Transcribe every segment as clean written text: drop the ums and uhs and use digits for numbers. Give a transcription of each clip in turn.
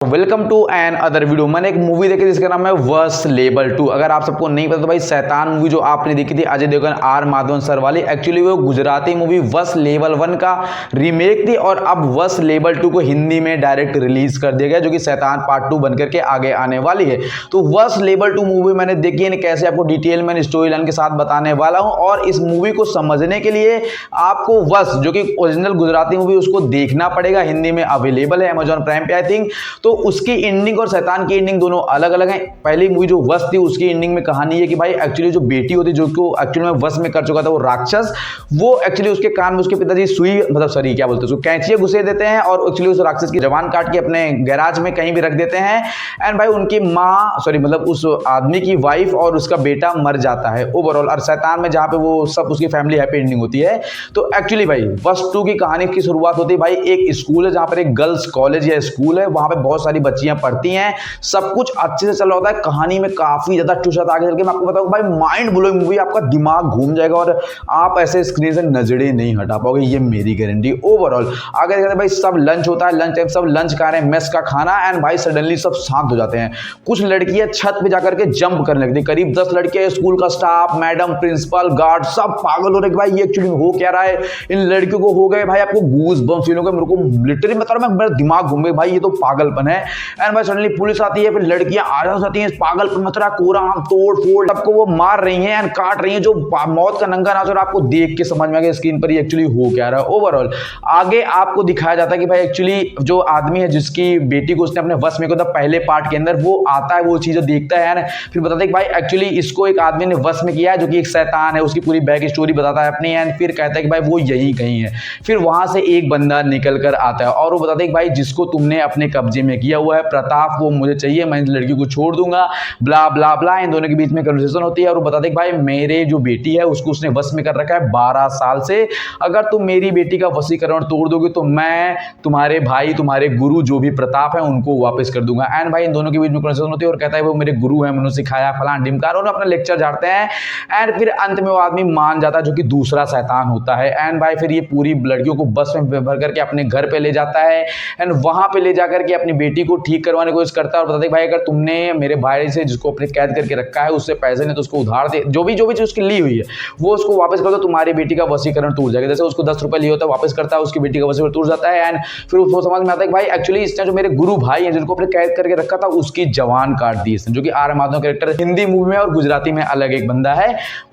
Welcome to another video. मैंने एक movie देखी जिसका नाम है वस लेवल 2। अगर आप सबको नहीं पता तो भाई शैतान मूवी जो आपने देखी थी अजय देवगन आर माधवन सर वाली, एक्चुअली वो गुजराती मूवी वस लेवल 1 का रीमेक थी और अब वस लेवल 2 को हिंदी में डायरेक्ट रिलीज कर दिया गया जो कि शैतान पार्ट 2 बनकर के आगे आने वाली है। तो वस लेवल 2 मूवी मैंने देखी है, कैसे आपको डिटेल में स्टोरी लाइन के साथ बताने वाला हूं। और इस मूवी को समझने के लिए आपको वस जो कि ओरिजिनल गुजराती मूवी उसको देखना पड़ेगा, हिंदी में अवेलेबल है अमेजॉन प्राइम पे आई थिंक। तो उसकी एंडिंग और शैतान की एंडिंग दोनों अलग अलग हैं। पहली मूवी जो वस थी उसकी एंडिंग में कहानी है कि भाई एक्चुअली जो बेटी होती जो को एक्चुअली में वस में कर चुका था वो राक्षस, वो एक्चुअली उसके कान में उसके पिताजी सुई मतलब सॉरी क्या बोलते हैं उसको कैंचियां घुसे देते हैं और एक्चुअली उस राक्षस की जबान काट के अपने गैराज में कहीं भी रख देते हैं। एंड भाई उनकी माँ सॉरी मतलब उस आदमी की वाइफ और उसका बेटा मर जाता है ओवरऑल। और शैतान में जहाँ पे वो सब उसकी फैमिली हैप्पी एंडिंग होती है। तो एक्चुअली भाई वस 2 की कहानी की शुरुआत होती है भाई एक स्कूल है जहाँ पर एक गर्ल्स कॉलेज या स्कूल है, वहाँ पे बहुत सारी बच्चियां पढ़ती हैं, सब कुछ अच्छे से चल रहा होता है। कहानी में काफी ज्यादा ट्विस्ट आगे चल के मैं आपको बताऊं भाई माइंड ब्लोइंग मूवी, आपका दिमाग घूम जाएगा और आप ऐसे स्क्रीन से नजरें नहीं हटा पाओगे, ये मेरी गारंटी। ओवरऑल आगे देखते हैं भाई सब लंच होता है, लंच टाइम सब लंच खा रहे हैं मेस का खाना एंड भाई सडनली सब शांत हो जाते हैं। कुछ लड़कियां छत पे जाकर के जंप करने लगती, करीब 10 लड़के, स्कूल का स्टाफ, मैडम, प्रिंसिपल, गार्ड सब पागल हो रहे भाई ये एक्चुअली हो क्या रहा है। इन लड़कियों को हो गए भाई आपको गूज बम्स फील हो गए, मेरे को लिटरली बता रहा हूं मेरा दिमाग घूम गया भाई ये तो पागलपन है। एंड भाई सडनली पुलिस आती है, फिर लड़कियां आ जाती हैं, पागलपन मच रहा, कोरा आम तोड़ फोड़ सबको वो मार रही हैं एंड काट रही हैं, जो मौत का नंगा नाच। और आपको देख के समझ में आ गया स्क्रीन पर ये एक्चुअली हो क्या रहा है। ओवरऑल आगे आपको दिखाया जाता है कि भाई एक्चुअली जो आदमी है जिसकी बेटी को उसने अपने वश में किया था पहले पार्ट के अंदर, वो आता है वो चीजें देखता है एंड फिर बताते हैं कि भाई एक्चुअली इसको एक आदमी ने वश में किया है जो कि एक शैतान है, उसकी पूरी बैक स्टोरी बताता है अपनी एंड फिर कहता है कि भाई वो यही कहीं है। फिर वहां से एक बंदा निकल कर आता है और वो बताते हैं कि भाई जिसको तुमने अपने कब्जे में किया हुआ है प्रताप, वो मुझे चाहिए, मैं इस लड़की को छोड़ दूंगा, ब्ला ब्ला ब्ला। इन दोनों के बीच में कन्वर्सेशन होती है और वो बताते हैं कि भाई मेरे जो बेटी है उसको उसने वश में कर रखा है 12 साल से, अगर तुम मेरी बेटी का वशीकरण तोड़ दोगे तो मैं तुम्हारे भाई तुम्हारे गुरु जो भी प्रताप है उनको वापस कर दूंगा। एंड भाई इन दोनों के बीच में कन्वर्सेशन होती है और कहता है वो मेरे गुरु है, मैंने सिखाया फलान ढिमकार, उन्होंने अपना लेक्चर झाड़ते हैं एंड फिर अंत में वो आदमी मान जाता है जो कि दूसरा शैतान होता है। एंड भाई फिर ये पूरी लड़कियों को बस में भर करके अपने घर पे ले जाता है एंड वहां पे ले जाकर के अपनी बेटी को ठीक करवाने की कोशिश करता है और बताते हैं भाई अगर तुमने मेरे भाई से जिसको अपने कैद करके रखा है उससे पैसे नहीं तो उसको उधार दे, जो भी चीज उसकी ली हुई है वो उसको वापस कर दो, तुम्हारी बेटी का वशीकरण टूट जाएगा। जैसे उसको 10 रुपए लिए होता है वापस करता है, उसकी बेटी का वशीकरण टूट जाता है एंड फिर उसको समझ में आता है कि भाई एक्चुअली इसने जो मेरे गुरु भाई हैं जिनको अपने कैद करके रखा था उसकी जवान काट दी इसने, जो कि R Madhav character Hindi movie में और गुजराती में अलग एक बंदा है।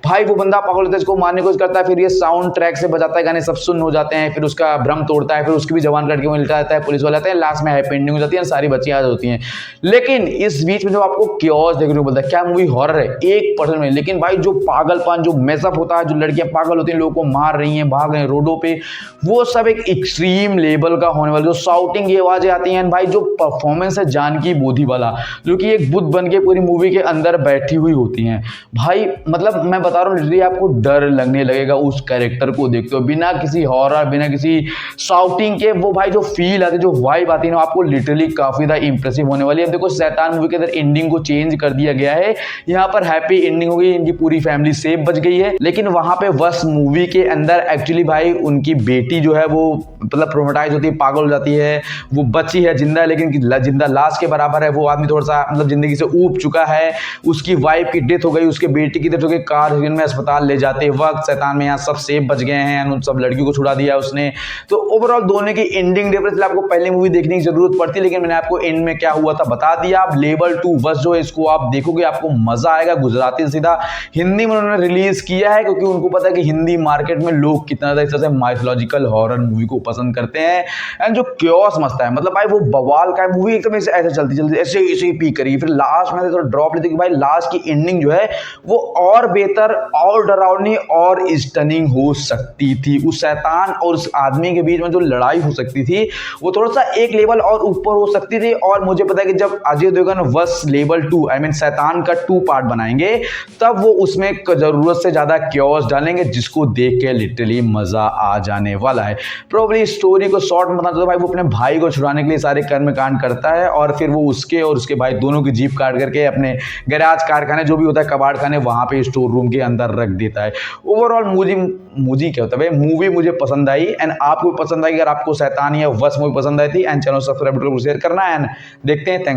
भाई वो बंदा पागल होता है, इसको मारने की कोशिश करता है, फिर ये साउंड ट्रैक से बजाता है, गाने सब सुन हो जाते हैं, फिर उसका भ्रम तोड़ता है, फिर उसकी भी जवान काट के वो मिलता है, पुलिस वाले आते हैं, लास्ट में हैप्पी एंडिंग हो जाती है, सारी बच्चियां होती हैं। लेकिन इस बीच में जो आपको क्योस देखने को मिलता है, क्या मूवी हॉरर है 1% में, लेकिन भाई जो पागलपन जो मेसअप होता है, जो लड़कियां पागल होती हैं, लोगों को मार रही हैं, भाग रहे हैं रोडों पे, वो सब एक एक्सट्रीम लेवल का होने वाला। जो साउटिंग की आवाजें आती हैं भाई, जो परफॉर्मेंस है जानकी बोधी वाला जो कि एक बुद्ध बन के पूरी मूवी के अंदर बैठी हुई होती हैं भाई, मतलब मैं बता रहा हूँ लिटरली आपको डर लगने लगेगा उस कैरेक्टर को देखते हो, बिना किसी हॉरर बिना किसी साउटिंग के वो भाई जो फील आती है जो वाइब आती है ना, आपको लिटरली काफी ज्यादा इंप्रेसिव होने वाली है। देखो शैतान मूवी के अंदर एंडिंग को चेंज कर दिया गया है, यहाँ पर हैप्पी एंडिंग हो गई, इनकी पूरी फैमिली सेफ बच गई है। लेकिन वहां पे वस मूवी के अंदर एक्चुअली भाई उनकी बेटी जो है वो मतलब ट्रोमेटाइज होती है, पागल हो जाती है, वो बच्ची है जिंदा है लेकिन जिंदा लाश के बराबर है, वो आदमी थोड़ा सा मतलब जिंदगी से ऊब चुका है, उसकी वाइफ की डेथ हो गई, उसके बेटी की डेथ हो गई, कार में अस्पताल ले जाते वक्त शैतान में यहाँ सब सेफ बच गए हैं, उन सब लड़कियों को छुड़ा दिया उसने। तो ओवरऑल दोनों की एंडिंग डिफरेंस, आपको पहले मूवी देखने की जरूरत पड़ती, लेकिन मैंने आपको एंड में क्या हुआ था बता दिया। आप लेवल 2 वस जो है इसको आप देखोगे आपको मजा आएगा। गुजराती सीधा हिंदी में उन्होंने रिलीज किया है क्योंकि उनको पता है कि हिंदी मार्केट में लोग कितना ज्यादा इस तरह से माइथोलॉजिकल हॉरर मूवी को पसंद करते हैं एंड जो क्योस मस्त है, मतलब भाई वो बवाल का मूवी एकदम ऐसे चलती ऐसे ही पीक करी, फिर लास्ट में थोड़ा ड्रॉप लेती कि भाई लास्ट की एंडिंग जो है वो और बेहतर और डरावनी और स्टनिंग हो सकती थी। उस शैतान और उस आदमी के बीच में जो लड़ाई हो सकती थी वो थोड़ा सा एक लेवल और ऊपर हो सकती थी। और मुझे पता है कि जब अजय देवगन वस लेवल 2 आई मीन शैतान का 2 पार्ट बनाएंगे तब वो उसमें जरूरत से ज्यादा क्योस डालेंगे जिसको देख के लिटरली मजा आ जाने वाला है। प्रोबेबली स्टोरी को शॉर्ट में बताना तो भाई वो अपने भाई को छुड़ाने के लिए सारे कर्म कांड करता है और फिर वो उसके और उसके भाई दोनों की जीप काट करके अपने गैराज कारखाने जो भी होता है कबाड़ खाने वहां पे स्टोर रूम के अंदर रख देता है। ओवरऑल मूवी क्या होता है मूवी मुझे पसंद आई एंड आपको पसंद आई। अगर आपको शैतान या वस मूवी पसंद आई थी एंड चैनल सब्सक्राइब शेयर करना एंड देखते हैं। थैंक्स।